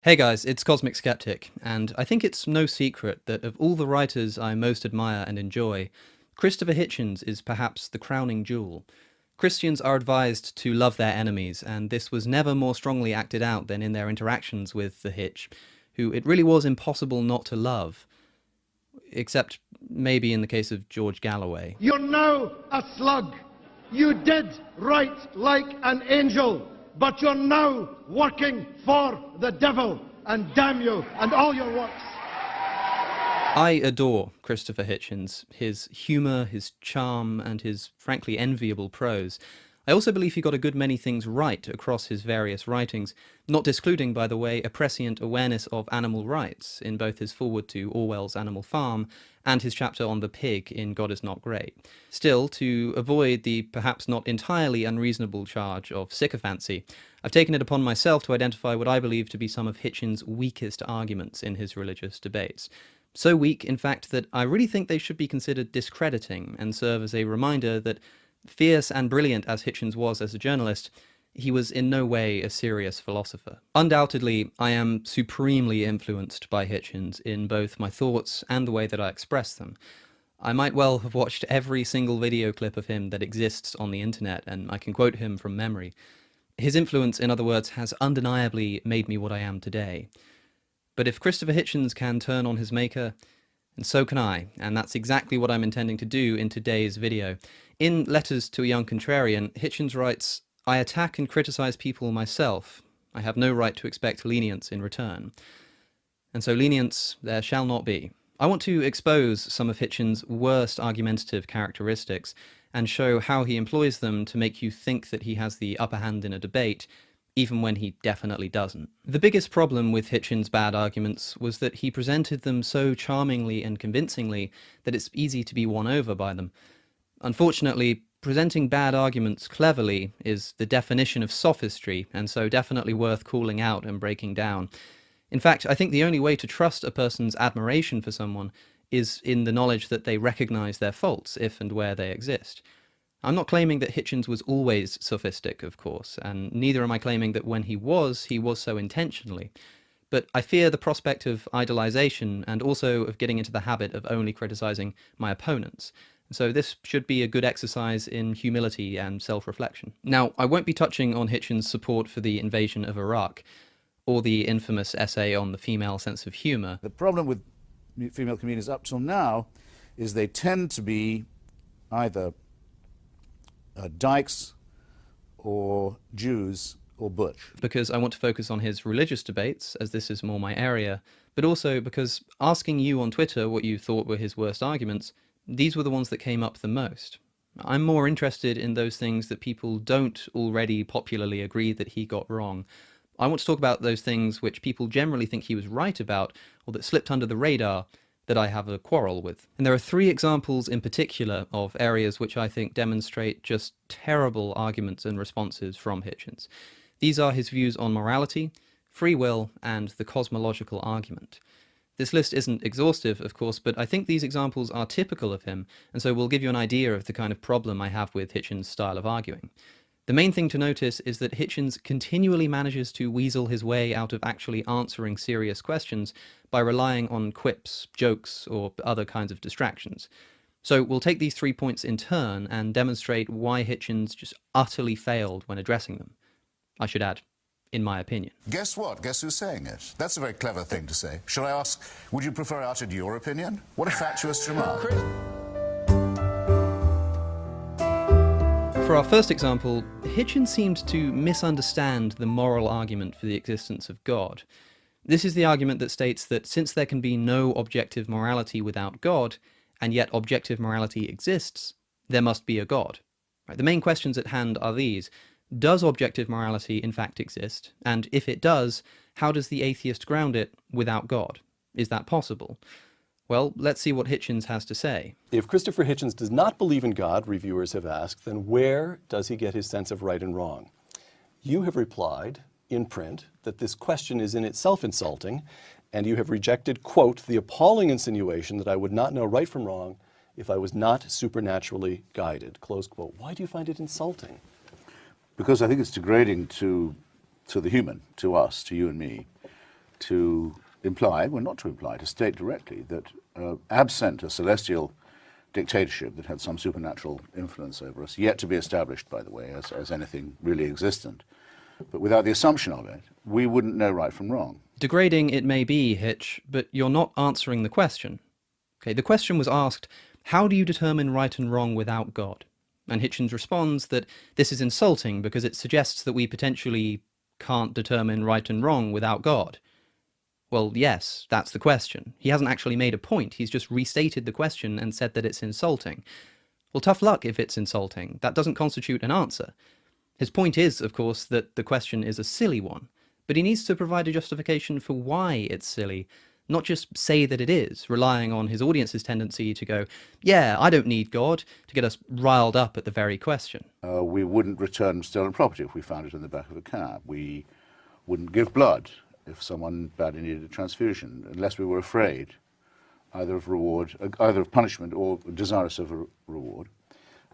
Hey guys, it's Cosmic Skeptic, and I think it's no secret that of all the writers I most admire and enjoy, Christopher Hitchens is perhaps the crowning jewel. Christians are advised to love their enemies, and this was never more strongly acted out than in their interactions with the Hitch, who it really was impossible not to love. Except maybe in the case of George Galloway. You're now a slug. You did write like an angel, but you're now working for the devil, and damn you and all your works. I adore Christopher Hitchens, his humour, his charm, and his frankly enviable prose. I also believe he got a good many things right across his various writings, not discluding, by the way, a prescient awareness of animal rights in both his foreword to Orwell's Animal Farm and his chapter on the pig in God Is Not Great. Still, to avoid the perhaps not entirely unreasonable charge of sycophancy, I've taken it upon myself to identify what I believe to be some of Hitchens' weakest arguments in his religious debates. So weak, in fact, that I really think they should be considered discrediting and serve as a reminder that, fierce and brilliant as Hitchens was as a journalist, he was in no way a serious philosopher. Undoubtedly, I am supremely influenced by Hitchens in both my thoughts and the way that I express them. I might well have watched every single video clip of him that exists on the internet, and I can quote him from memory. His influence, in other words, has undeniably made me what I am today. But if Christopher Hitchens can turn on his maker, and so can I, and that's exactly what I'm intending to do in today's video. In Letters to a Young Contrarian, Hitchens writes, "I attack and criticize people myself. I have no right to expect lenience in return. And so lenience there shall not be." I want to expose some of Hitchens' worst argumentative characteristics and show how he employs them to make you think that he has the upper hand in a debate, even when he definitely doesn't. The biggest problem with Hitchens' bad arguments was that he presented them so charmingly and convincingly that it's easy to be won over by them. Unfortunately, presenting bad arguments cleverly is the definition of sophistry, and so definitely worth calling out and breaking down. In fact, I think the only way to trust a person's admiration for someone is in the knowledge that they recognize their faults if and where they exist. I'm not claiming that Hitchens was always sophistic, of course, and neither am I claiming that when he was so intentionally. But I fear the prospect of idolization and also of getting into the habit of only criticizing my opponents. So this should be a good exercise in humility and self-reflection. Now, I won't be touching on Hitchens' support for the invasion of Iraq, or the infamous essay on the female sense of humour. The problem with female comedians up till now is they tend to be either dykes or Jews or butch. Because I want to focus on his religious debates, as this is more my area, but also because asking you on Twitter what you thought were his worst arguments, these were the ones that came up the most. I'm more interested in those things that people don't already popularly agree that he got wrong. I want to talk about those things which people generally think he was right about, or that slipped under the radar, that I have a quarrel with. And there are three examples in particular of areas which I think demonstrate just terrible arguments and responses from Hitchens. These are his views on morality, free will, and the cosmological argument. This list isn't exhaustive, of course, but I think these examples are typical of him, and so will give you an idea of the kind of problem I have with Hitchens' style of arguing. The main thing to notice is that Hitchens continually manages to weasel his way out of actually answering serious questions by relying on quips, jokes, or other kinds of distractions. So we'll take these 3 points in turn and demonstrate why Hitchens just utterly failed when addressing them. I should add, in my opinion. Guess what? Guess who's saying it? That's a very clever thing to say. Shall I ask, would you prefer I uttered your opinion? What a fatuous remark. For our first example, Hitchens seemed to misunderstand the moral argument for the existence of God. This is the argument that states that since there can be no objective morality without God, and yet objective morality exists, there must be a God. Right, the main questions at hand are these. Does objective morality in fact exist? And if it does, how does the atheist ground it without God? Is that possible? Well, let's see what Hitchens has to say. If Christopher Hitchens does not believe in God, reviewers have asked, then where does he get his sense of right and wrong? You have replied in print that this question is in itself insulting, and you have rejected, quote, the appalling insinuation that I would not know right from wrong if I was not supernaturally guided, close quote. Why do you find it insulting? Because I think it's degrading to the human, to us, to you and me, to imply, well, not to imply, to state directly that absent a celestial dictatorship that had some supernatural influence over us, yet to be established, by the way, as anything really existent, but without the assumption of it, we wouldn't know right from wrong. Degrading it may be, Hitch, but you're not answering the question. Okay, the question was asked, how do you determine right and wrong without God? And Hitchens responds that this is insulting because it suggests that we potentially can't determine right and wrong without God. Well, yes, that's the question. He hasn't actually made a point, he's just restated the question and said that it's insulting. Well, tough luck if it's insulting. That doesn't constitute an answer. His point is, of course, that the question is a silly one, but he needs to provide a justification for why it's silly, not just say that it is, relying on his audience's tendency to go, yeah, I don't need God, to get us riled up at the very question. We wouldn't return stolen property if we found it in the back of a cab. We wouldn't give blood if someone badly needed a transfusion, unless we were afraid either of punishment or desirous of a reward,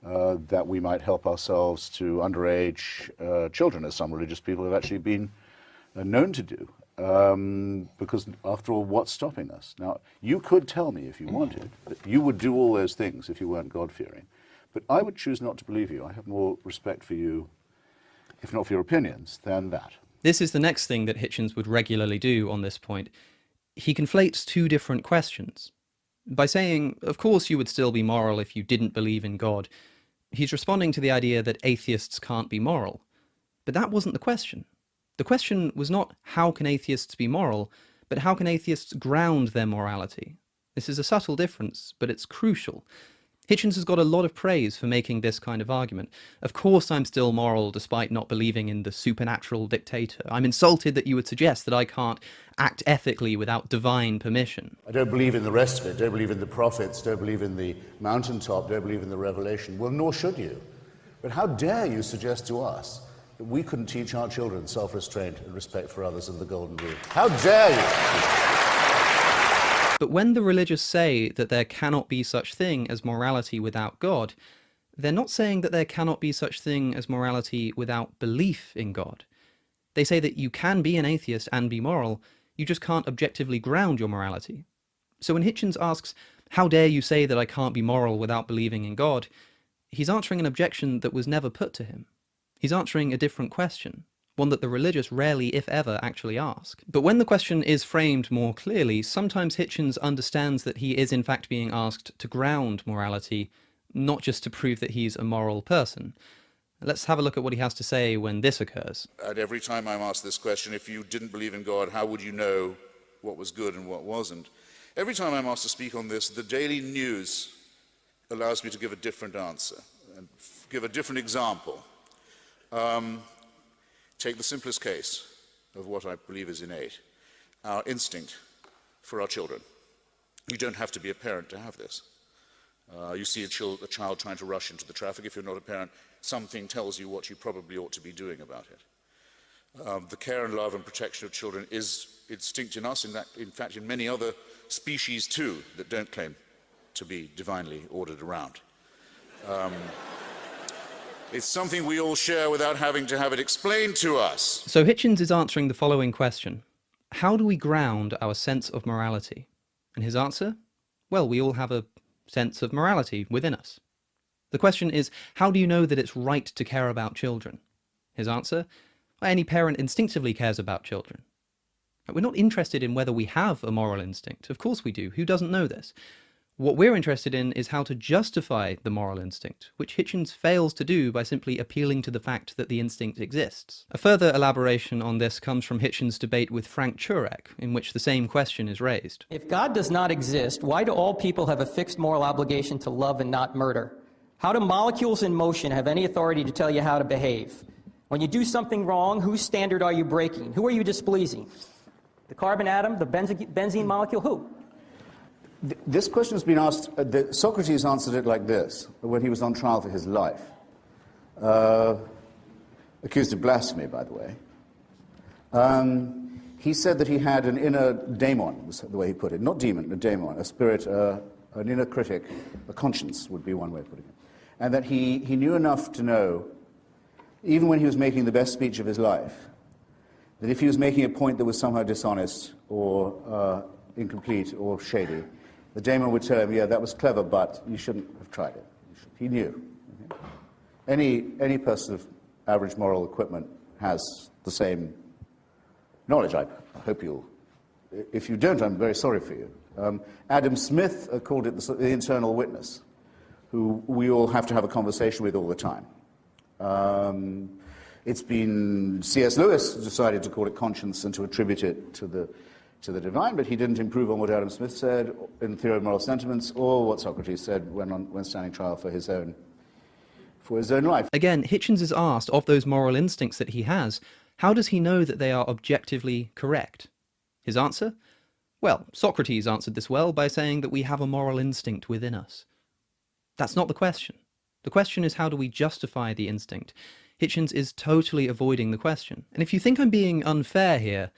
that we might help ourselves to underage children, as some religious people have actually been known to do. Because, after all, what's stopping us? Now, you could tell me, if you wanted, that you would do all those things if you weren't God-fearing, but I would choose not to believe you. I have more respect for you, if not for your opinions, than that. This is the next thing that Hitchens would regularly do on this point. He conflates two different questions. By saying, of course you would still be moral if you didn't believe in God, he's responding to the idea that atheists can't be moral. But that wasn't the question. The question was not how can atheists be moral, but how can atheists ground their morality? This is a subtle difference, but it's crucial. Hitchens has got a lot of praise for making this kind of argument. Of course I'm still moral despite not believing in the supernatural dictator. I'm insulted that you would suggest that I can't act ethically without divine permission. I don't believe in the rest of it, don't believe in the prophets, don't believe in the mountaintop, don't believe in the revelation. Well, nor should you. But how dare you suggest to us that we couldn't teach our children self-restraint and respect for others and the golden rule? How dare you? But when the religious say that there cannot be such thing as morality without God, they're not saying that there cannot be such thing as morality without belief in God. They say that you can be an atheist and be moral, you just can't objectively ground your morality. So when Hitchens asks, how dare you say that I can't be moral without believing in God, he's answering an objection that was never put to him. He's answering a different question, one that the religious rarely, if ever, actually ask. But when the question is framed more clearly, sometimes Hitchens understands that he is in fact being asked to ground morality, not just to prove that he's a moral person. Let's have a look at what he has to say when this occurs. At every time I'm asked this question, if you didn't believe in God, how would you know what was good and what wasn't? Every time I'm asked to speak on this, the daily news allows me to give a different answer and give a different example. Take the simplest case of what I believe is innate, our instinct for our children. You don't have to be a parent to have this. You see a child trying to rush into the traffic. If you're not a parent, something tells you what you probably ought to be doing about it. The care and love and protection of children is instinct in us, in fact in many other species too that don't claim to be divinely ordered around. It's something we all share without having to have it explained to us. So Hitchens is answering the following question. How do we ground our sense of morality? And his answer? Well, we all have a sense of morality within us. The question is, how do you know that it's right to care about children? His answer? Well, any parent instinctively cares about children. We're not interested in whether we have a moral instinct. Of course we do. Who doesn't know this? What we're interested in is how to justify the moral instinct, which Hitchens fails to do by simply appealing to the fact that the instinct exists. A further elaboration on this comes from Hitchens' debate with Frank Turek, in which the same question is raised. If God does not exist, why do all people have a fixed moral obligation to love and not murder? How do molecules in motion have any authority to tell you how to behave? When you do something wrong, whose standard are you breaking? Who are you displeasing? The carbon atom, the benzene molecule, who? This question has been asked, Socrates answered it like this, when he was on trial for his life. Accused of blasphemy, by the way. He said that he had an inner daemon, was the way he put it. Not demon, a daemon, a spirit, an inner critic, a conscience would be one way of putting it. And that he knew enough to know, even when he was making the best speech of his life, that if he was making a point that was somehow dishonest or incomplete or shady, the daemon would tell him, yeah, that was clever, but you shouldn't have tried it. He knew. Okay? Any person of average moral equipment has the same knowledge. I hope you'll. If you don't, I'm very sorry for you. Adam Smith called it the internal witness, who we all have to have a conversation with all the time. It's been C.S. Lewis decided to call it conscience and to attribute it to the divine, but he didn't improve on what Adam Smith said in Theory of Moral Sentiments or what Socrates said when standing trial for his own life. Again, Hitchens is asked, of those moral instincts that he has, how does he know that they are objectively correct? His answer? Well, Socrates answered this well by saying that we have a moral instinct within us. That's not the question. The question is, how do we justify the instinct? Hitchens is totally avoiding the question. And if you think I'm being unfair here,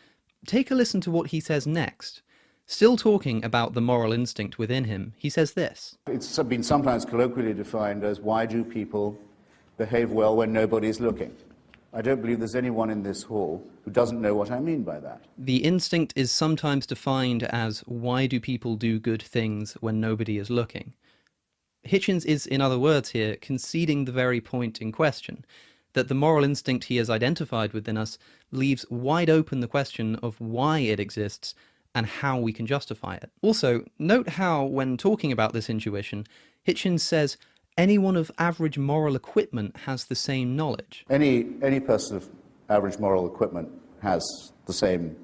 take a listen to what he says next. Still talking about the moral instinct within him, he says this. It's been sometimes colloquially defined as, why do people behave well when nobody's looking? I don't believe there's anyone in this hall who doesn't know what I mean by that. The instinct is sometimes defined as, why do people do good things when nobody is looking? Hitchens is, in other words here, conceding the very point in question, that the moral instinct he has identified within us leaves wide open the question of why it exists and how we can justify it. Also, note how, when talking about this intuition, Hitchens says anyone of average moral equipment has the same knowledge. Any person of average moral equipment has the same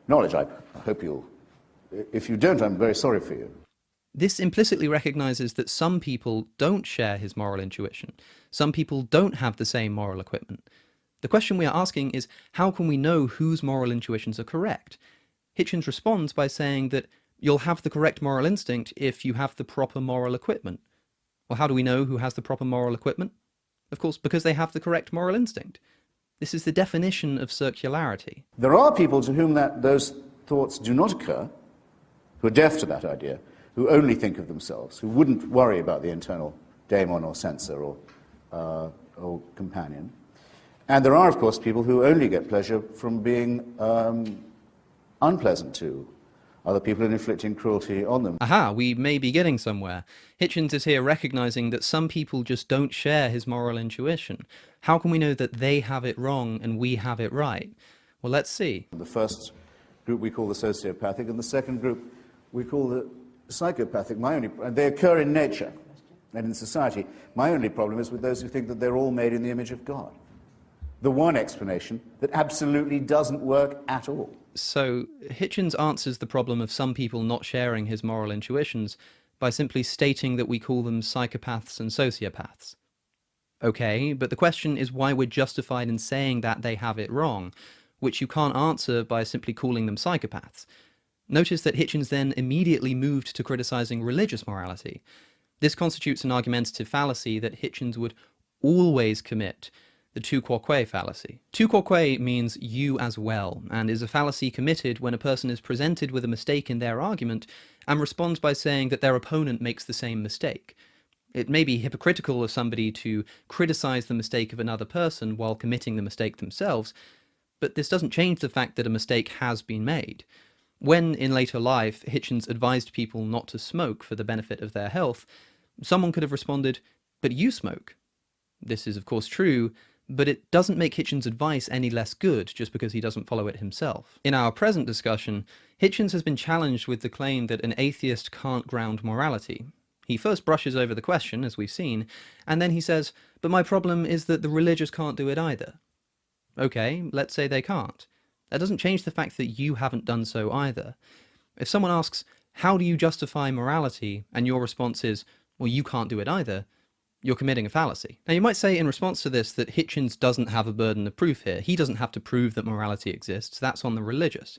knowledge. I hope you'll. If you don't, I'm very sorry for you. This implicitly recognizes that some people don't share his moral intuition. Some people don't have the same moral equipment. The question we are asking is, how can we know whose moral intuitions are correct? Hitchens responds by saying that you'll have the correct moral instinct if you have the proper moral equipment. Well, how do we know who has the proper moral equipment? Of course, because they have the correct moral instinct. This is the definition of circularity. There are people to whom those thoughts do not occur, who are deaf to that idea, who only think of themselves, who wouldn't worry about the internal daemon or censor or companion. And there are, of course, people who only get pleasure from being unpleasant to other people and inflicting cruelty on them. Aha, we may be getting somewhere. Hitchens is here recognizing that some people just don't share his moral intuition. How can we know that they have it wrong and we have it right? Well, let's see. The first group we call the sociopathic, and the second group we call the psychopathic. They occur in nature and in society. My only problem is with those who think that they're all made in the image of God. The one explanation that absolutely doesn't work at all. So Hitchens answers the problem of some people not sharing his moral intuitions by simply stating that we call them psychopaths and sociopaths. Okay, but the question is why we're justified in saying that they have it wrong, which you can't answer by simply calling them psychopaths. Notice that Hitchens then immediately moved to criticizing religious morality. This constitutes an argumentative fallacy that Hitchens would always commit, the tu quoque fallacy. Tu quoque means you as well, and is a fallacy committed when a person is presented with a mistake in their argument and responds by saying that their opponent makes the same mistake. It may be hypocritical of somebody to criticize the mistake of another person while committing the mistake themselves, but this doesn't change the fact that a mistake has been made. When, in later life, Hitchens advised people not to smoke for the benefit of their health, someone could have responded, "But you smoke." This is of course true, but it doesn't make Hitchens' advice any less good just because he doesn't follow it himself. In our present discussion, Hitchens has been challenged with the claim that an atheist can't ground morality. He first brushes over the question, as we've seen, and then he says, "But my problem is that the religious can't do it either." Okay, let's say they can't. That doesn't change the fact that you haven't done so either. If someone asks, "How do you justify morality?" and your response is, "Well, you can't do it either," you're committing a fallacy. Now, you might say in response to this that Hitchens doesn't have a burden of proof here. He doesn't have to prove that morality exists. That's on the religious.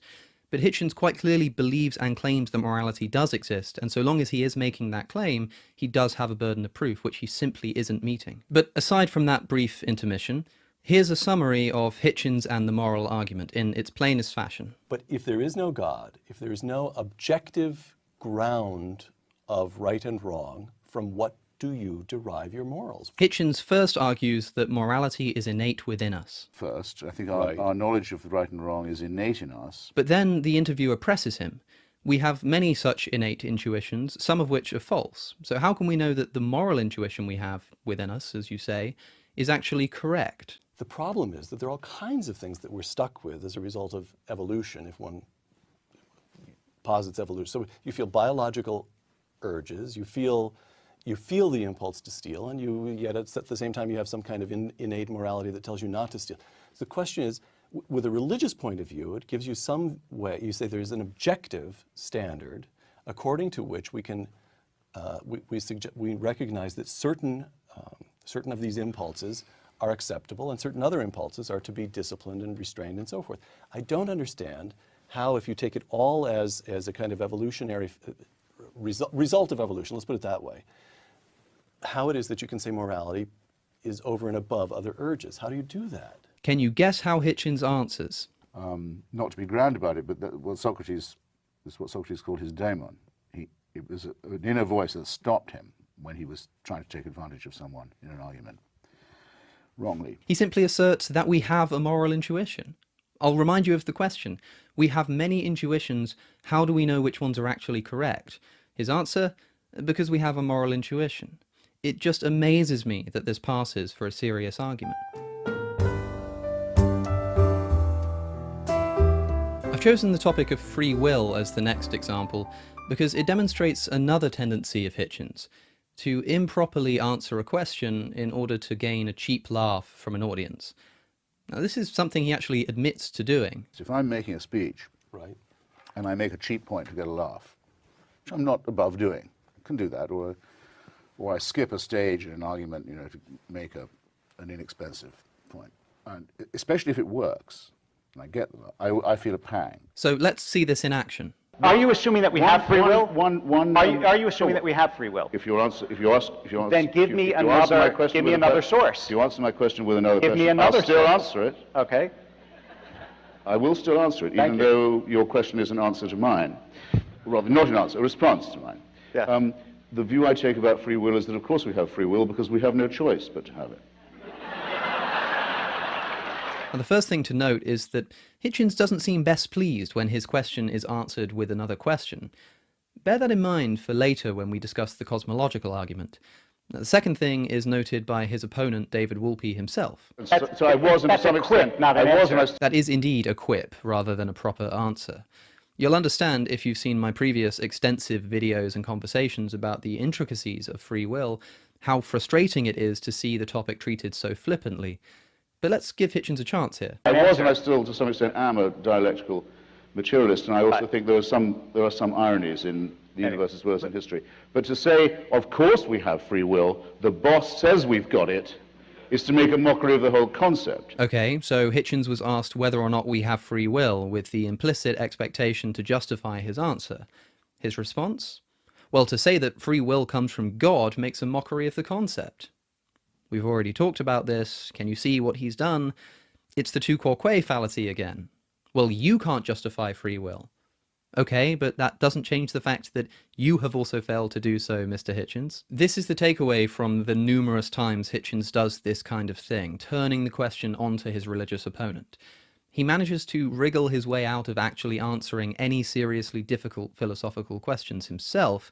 But Hitchens quite clearly believes and claims that morality does exist, and so long as he is making that claim, he does have a burden of proof, which he simply isn't meeting. But aside from that brief intermission, here's a summary of Hitchens and the moral argument in its plainest fashion. But if there is no God, if there is no objective ground of right and wrong from what do you derive your morals? Hitchens first argues that morality is innate within us. First, I think Right. our knowledge of right and wrong is innate in us. But then the interviewer presses him. We have many such innate intuitions, some of which are false. So how can we know that the moral intuition we have within us, as you say, is actually correct? The problem is that there are all kinds of things that we're stuck with as a result of evolution, if one posits evolution. So you feel biological urges, you feel the impulse to steal, and yet at the same time you have some kind of innate morality that tells you not to steal. So the question is, with a religious point of view, it gives you some way, you say there's an objective standard according to which we can, we recognize that certain of these impulses are acceptable and certain other impulses are to be disciplined and restrained and so forth. I don't understand how, if you take it all as a kind of evolutionary result of evolution, let's put it that way, how it is that you can say morality is over and above other urges. How do you do that? Can you guess how Hitchens answers? Not to be grand about it, but what Socrates called his daemon. It was an inner voice that stopped him when he was trying to take advantage of someone in an argument. Wrongly. He simply asserts that we have a moral intuition. I'll remind you of the question. We have many intuitions. How do we know which ones are actually correct? His answer? Because we have a moral intuition. It just amazes me that this passes for a serious argument. I've chosen the topic of free will as the next example because it demonstrates another tendency of Hitchens, to improperly answer a question in order to gain a cheap laugh from an audience. Now, this is something he actually admits to doing. So if I'm making a speech, Right. and I make a cheap point to get a laugh, which I'm not above doing, I can do that, or I skip a stage in an argument, to make an inexpensive point, and especially if it works, and I get them, I feel a pang. So let's see this in action. Are you assuming that we have free will? Are you assuming sure. that we have free will? If you answer, Then give me another source. If you answer my question with another Give question, me another I'll still source. answer it. Okay. I will still answer it, Thank even you. though your question is an answer to mine. Rather, not an answer, a response to mine. Yeah. The view I take about free will is that, of course, we have free will because we have no choice but to have it. And the first thing to note is that Hitchens doesn't seem best pleased when his question is answered with another question. Bear that in mind for later when we discuss the cosmological argument. The second thing is noted by his opponent, David Wolpe himself. So I wasn't, to That's some a quip, extent, not an I was, answer. That is indeed a quip rather than a proper answer. You'll understand if you've seen my previous extensive videos and conversations about the intricacies of free will, how frustrating it is to see the topic treated so flippantly. But let's give Hitchens a chance here. I was, and I still, to some extent, am a dialectical materialist, and I also think there are some ironies in the universe as well as in history. But to say, of course we have free will, the boss says we've got it, is to make a mockery of the whole concept. Okay, so Hitchens was asked whether or not we have free will, with the implicit expectation to justify his answer. His response? Well, to say that free will comes from God makes a mockery of the concept. We've already talked about this. Can you see what he's done? It's the tu quoque fallacy again. Well, you can't justify free will. Okay, but that doesn't change the fact that you have also failed to do so, Mr. Hitchens. This is the takeaway from the numerous times Hitchens does this kind of thing, turning the question onto his religious opponent. He manages to wriggle his way out of actually answering any seriously difficult philosophical questions himself,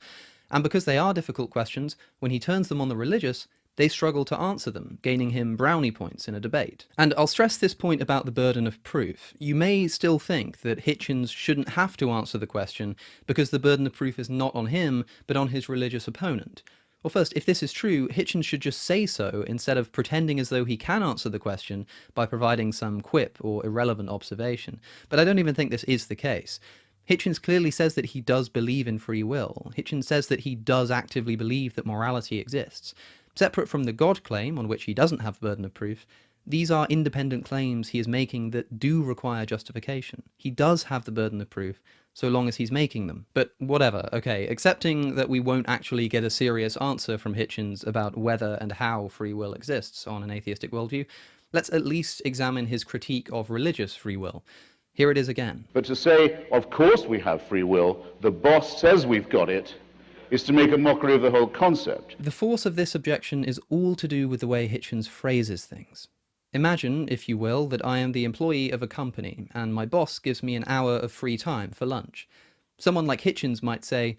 and because they are difficult questions, when he turns them on the religious, they struggle to answer them, gaining him brownie points in a debate. And I'll stress this point about the burden of proof. You may still think that Hitchens shouldn't have to answer the question because the burden of proof is not on him, but on his religious opponent. Well, first, if this is true, Hitchens should just say so instead of pretending as though he can answer the question by providing some quip or irrelevant observation. But I don't even think this is the case. Hitchens clearly says that he does believe in free will. Hitchens says that he does actively believe that morality exists. Separate from the God claim, on which he doesn't have the burden of proof, these are independent claims he is making that do require justification. He does have the burden of proof, so long as he's making them. But whatever, okay, accepting that we won't actually get a serious answer from Hitchens about whether and how free will exists on an atheistic worldview, let's at least examine his critique of religious free will. Here it is again. But to say, of course we have free will, the boss says we've got it, is to make a mockery of the whole concept. The force of this objection is all to do with the way Hitchens phrases things. Imagine, if you will, that I am the employee of a company, and my boss gives me an hour of free time for lunch. Someone like Hitchens might say,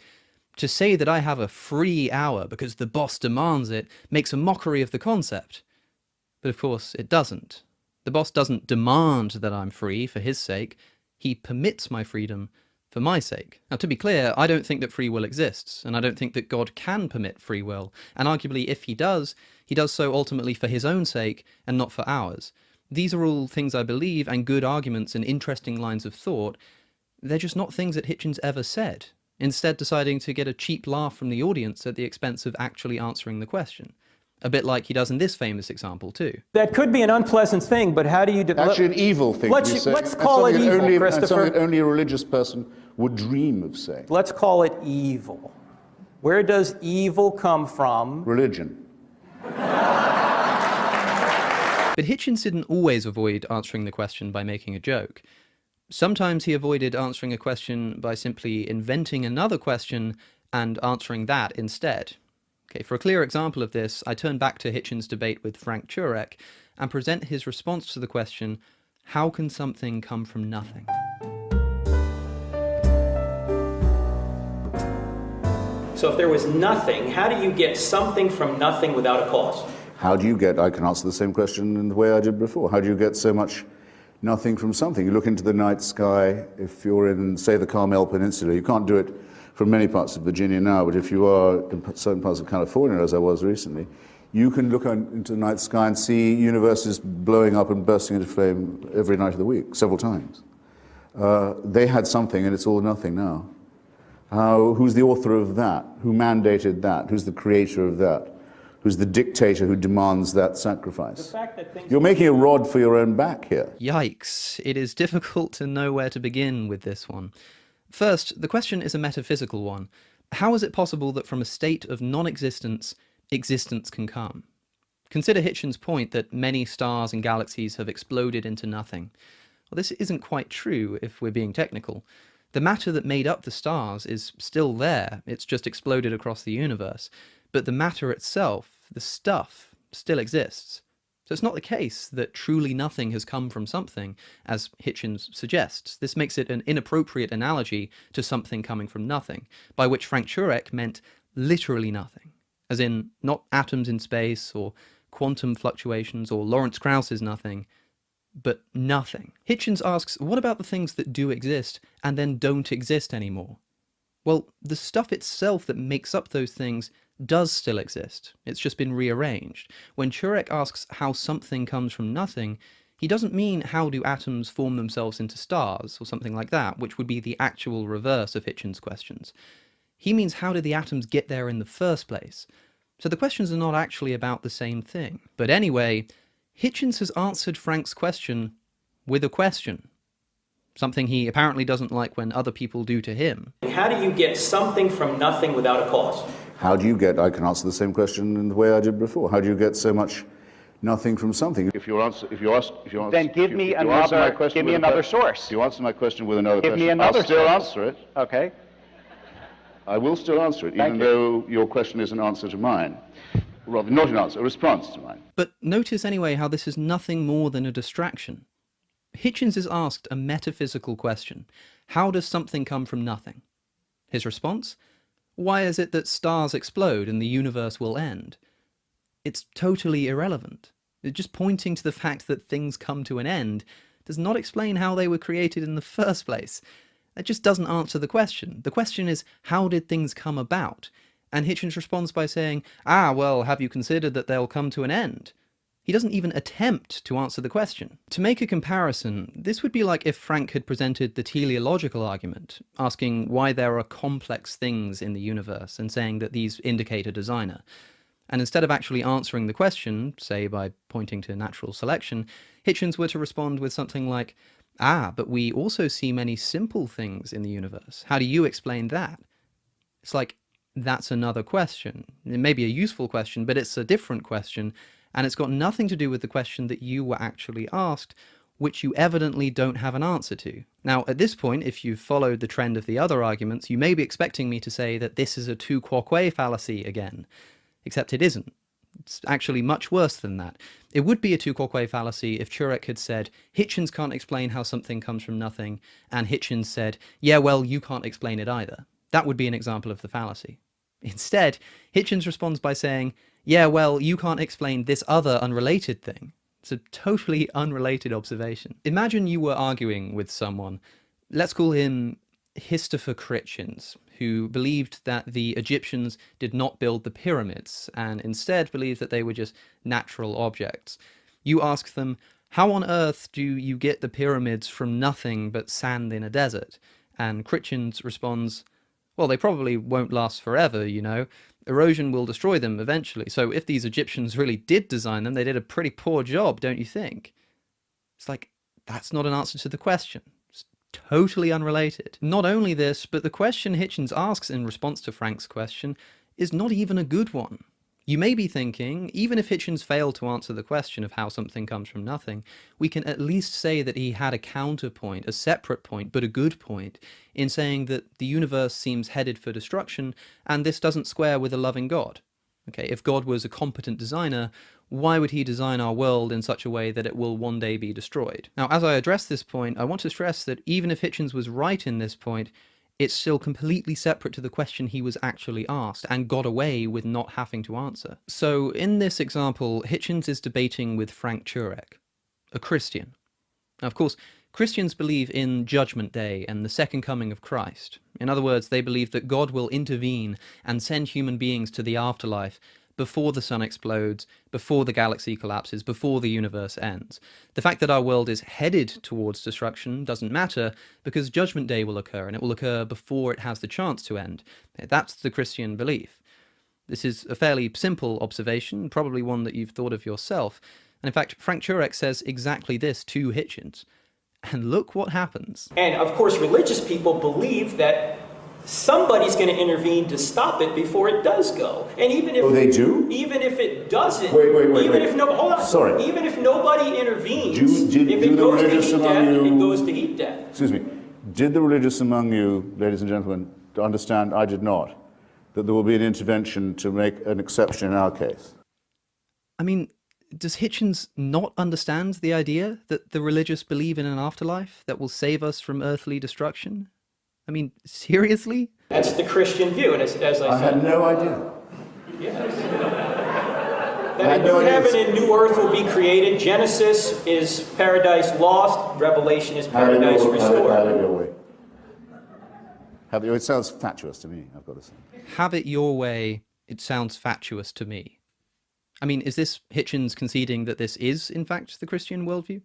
to say that I have a free hour because the boss demands it makes a mockery of the concept. But of course it doesn't. The boss doesn't demand that I'm free for his sake. He permits my freedom for my sake. Now, to be clear, I don't think that free will exists, and I don't think that God can permit free will, and arguably if he does so ultimately for his own sake and not for ours. These are all things I believe, and good arguments and interesting lines of thought. They're just not things that Hitchens ever said, instead deciding to get a cheap laugh from the audience at the expense of actually answering the question. A bit like he does in this famous example too. That could be an unpleasant thing, but how do you... Actually an evil thing, Let's call it evil, Christopher. Something that only a religious person would dream of saying. Let's call it evil. Where does evil come from? Religion. But Hitchens didn't always avoid answering the question by making a joke. Sometimes he avoided answering a question by simply inventing another question and answering that instead. Okay, for a clear example of this, I turn back to Hitchens' debate with Frank Turek and present his response to the question, how can something come from nothing? So if there was nothing, how do you get something from nothing without a cause? How do you get, I can answer the same question in the way I did before, how do you get so much nothing from something? You look into the night sky, if you're in, say, the Carmel Peninsula, you can't do it from many parts of Virginia now, but if you are in certain parts of California, as I was recently, you can look into the night sky and see universes blowing up and bursting into flame every night of the week, several times. They had something, and it's all nothing now. Who's the author of that? Who mandated that? Who's the creator of that? Who's the dictator who demands that sacrifice? You're making a rod for your own back here. Yikes. It is difficult to know where to begin with this one. First, the question is a metaphysical one. How is it possible that from a state of non-existence, existence can come? Consider Hitchens' point that many stars and galaxies have exploded into nothing. Well, this isn't quite true if we're being technical. The matter that made up the stars is still there, it's just exploded across the universe. But the matter itself, the stuff, still exists. So it's not the case that truly nothing has come from something, as Hitchens suggests. This makes it an inappropriate analogy to something coming from nothing, by which Frank Turek meant literally nothing, as in not atoms in space, or quantum fluctuations, or Lawrence Krauss's nothing, but nothing. Hitchens asks, what about the things that do exist and then don't exist anymore? Well, the stuff itself that makes up those things does still exist. It's just been rearranged. When Turek asks how something comes from nothing, he doesn't mean how do atoms form themselves into stars or something like that, which would be the actual reverse of Hitchens' questions. He means how did the atoms get there in the first place? So the questions are not actually about the same thing. But anyway, Hitchens has answered Frank's question with a question. Something he apparently doesn't like when other people do to him. How do you get something from nothing without a cause? How do you get, I can answer the same question in the way I did before, how do you get so much nothing from something? Then give me another source. If you answer my question with another Give question, me another I'll still source. answer it. Okay. I will still answer it, Thank even you. though your question is an answer to mine. Rather, not an answer, a response to mine. But notice anyway how this is nothing more than a distraction. Hitchens is asked a metaphysical question. How does something come from nothing? His response? Why is it that stars explode and the universe will end? It's totally irrelevant. Just pointing to the fact that things come to an end does not explain how they were created in the first place. That just doesn't answer the question. The question is, how did things come about? And Hitchens responds by saying, well, have you considered that they'll come to an end? He doesn't even attempt to answer the question. To make a comparison, this would be like if Frank had presented the teleological argument, asking why there are complex things in the universe and saying that these indicate a designer. And instead of actually answering the question, say by pointing to natural selection, Hitchens were to respond with something like, but we also see many simple things in the universe. How do you explain that? It's like, that's another question. It may be a useful question, but it's a different question, and it's got nothing to do with the question that you were actually asked, which you evidently don't have an answer to. Now, at this point, if you've followed the trend of the other arguments, you may be expecting me to say that this is a tu quoque fallacy again, except it isn't. It's actually much worse than that. It would be a tu quoque fallacy if Turek had said, Hitchens can't explain how something comes from nothing, and Hitchens said, yeah, well, you can't explain it either. That would be an example of the fallacy. Instead, Hitchens responds by saying, yeah, well, you can't explain this other unrelated thing. It's a totally unrelated observation. Imagine you were arguing with someone, let's call him Christopher Hitchens, who believed that the Egyptians did not build the pyramids, and instead believed that they were just natural objects. You ask them, how on earth do you get the pyramids from nothing but sand in a desert? And Hitchens responds, well, they probably won't last forever, you know. Erosion will destroy them eventually, so if these Egyptians really did design them, they did a pretty poor job, don't you think? It's like, that's not an answer to the question. It's totally unrelated. Not only this, but the question Hitchens asks in response to Frank's question is not even a good one. You may be thinking, even if Hitchens failed to answer the question of how something comes from nothing, we can at least say that he had a counterpoint, a separate point, but a good point, in saying that the universe seems headed for destruction, and this doesn't square with a loving God. Okay, if God was a competent designer, why would he design our world in such a way that it will one day be destroyed? Now, as I address this point, I want to stress that even if Hitchens was right in this point, it's still completely separate to the question he was actually asked, and got away with not having to answer. So, in this example, Hitchens is debating with Frank Turek, a Christian. Now, of course, Christians believe in Judgment Day and the second coming of Christ. In other words, they believe that God will intervene and send human beings to the afterlife before the sun explodes, before the galaxy collapses, before the universe ends. The fact that our world is headed towards destruction doesn't matter, because Judgment Day will occur, and it will occur before it has the chance to end. That's the Christian belief. This is a fairly simple observation, probably one that you've thought of yourself. And in fact, Frank Turek says exactly this to Hitchens. And look what happens. And of course, religious people believe that somebody's going to intervene to stop it before it does go. And even if they do? Even if it doesn't, Wait. if no, hold on. Sorry. Even if nobody intervenes, if it goes to heat death, it goes to heat death. Excuse me. Did the religious among you, ladies and gentlemen, understand, I did not, that there will be an intervention to make an exception in our case? I mean, does Hitchens not understand the idea that the religious believe in an afterlife that will save us from earthly destruction? I mean, seriously? That's the Christian view, and as I said... I had no idea. Yes. That a new heaven and new earth will be created. Genesis is paradise lost. Revelation is paradise restored. Have it your way. It sounds fatuous to me, I've got to say. Have it your way, it sounds fatuous to me. I mean, is this Hitchens conceding that this is, in fact, the Christian worldview?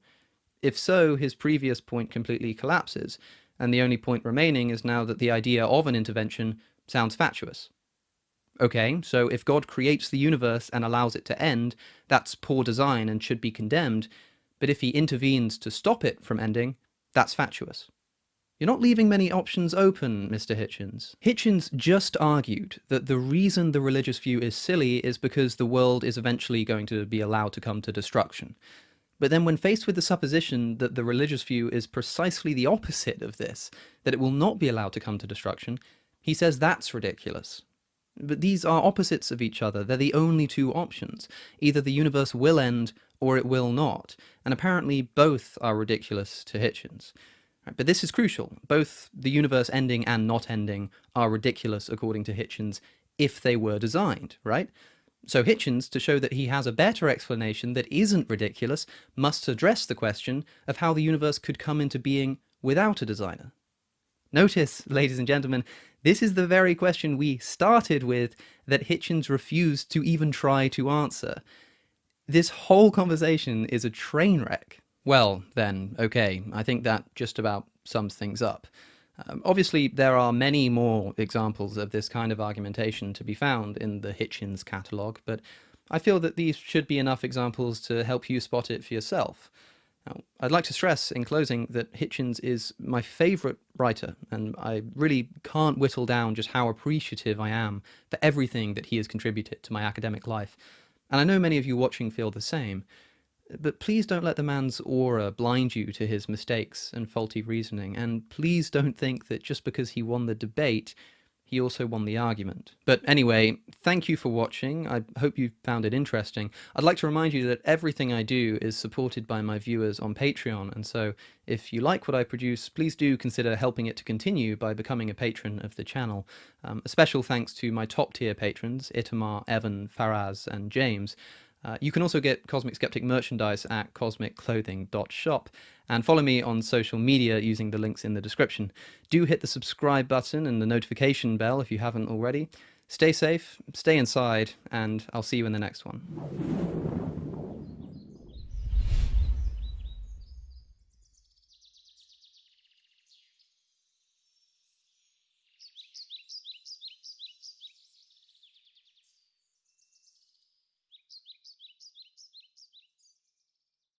If so, his previous point completely collapses, and the only point remaining is now that the idea of an intervention sounds fatuous. Okay, so if God creates the universe and allows it to end, that's poor design and should be condemned, but if he intervenes to stop it from ending, that's fatuous. You're not leaving many options open, Mr. Hitchens. Hitchens just argued that the reason the religious view is silly is because the world is eventually going to be allowed to come to destruction. But then when faced with the supposition that the religious view is precisely the opposite of this, that it will not be allowed to come to destruction, he says that's ridiculous. But these are opposites of each other. They're the only two options. Either the universe will end or it will not. And apparently both are ridiculous to Hitchens. But this is crucial. Both the universe ending and not ending are ridiculous according to Hitchens if they were designed, right? So Hitchens, to show that he has a better explanation that isn't ridiculous, must address the question of how the universe could come into being without a designer. Notice, ladies and gentlemen, this is the very question we started with that Hitchens refused to even try to answer. This whole conversation is a train wreck. Well, then, okay, I think that just about sums things up. Obviously, there are many more examples of this kind of argumentation to be found in the Hitchens catalogue, but I feel that these should be enough examples to help you spot it for yourself. Now, I'd like to stress in closing that Hitchens is my favourite writer, and I really can't whittle down just how appreciative I am for everything that he has contributed to my academic life. And I know many of you watching feel the same. But please don't let the man's aura blind you to his mistakes and faulty reasoning, and please don't think that just because he won the debate, he also won the argument. But anyway, thank you for watching. I hope you found it interesting. I'd like to remind you that everything I do is supported by my viewers on Patreon, and so if you like what I produce, please do consider helping it to continue by becoming a patron of the channel. A special thanks to my top tier patrons, Itamar, Evan, Faraz, and James. You can also get Cosmic Skeptic merchandise at cosmicclothing.shop, and follow me on social media using the links in the description. Do hit the subscribe button and the notification bell if you haven't already. Stay safe, stay inside, and I'll see you in the next one.